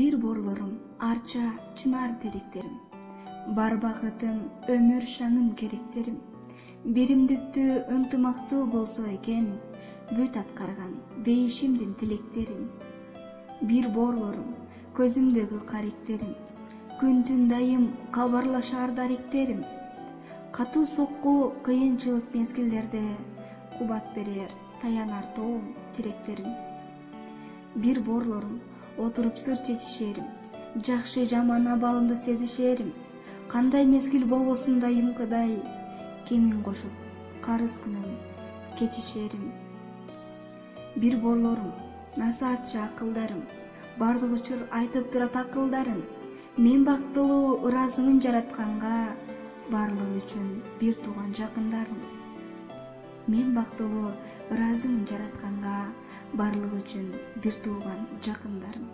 Bir boрлорум арча чынар тедиктерим, бар багытым өмүр шаңым керектерим. Беримдиктүү ынтымактуу болсо экен, бүт аткарган бейишимдин тилектерин. Bir борлорум көзүмдөгү каректерим, күн түн дайым кабарлашар даректерим. Катуу сокку кыйынчылык мезгилдерде кубат берер таянар тоом тиректерим. Bir борлорум отуруп сыр чечишерим, жакшы жаман абалымды сезишерим. Кандай мезгил болбосун дайымкыдай кемин кошуп карыз күнүм кечишерим. Bir борлорум насаатчы акылдарым, бардык учур айтып турат акылдарын. Мен бактылуу ыраазымын жаратканга, барлыгы үчүн бир тууган жакындарым. Мен бактылуу ыраазымын жаратканга, барлыгы үчүн бир тууган жакындарым.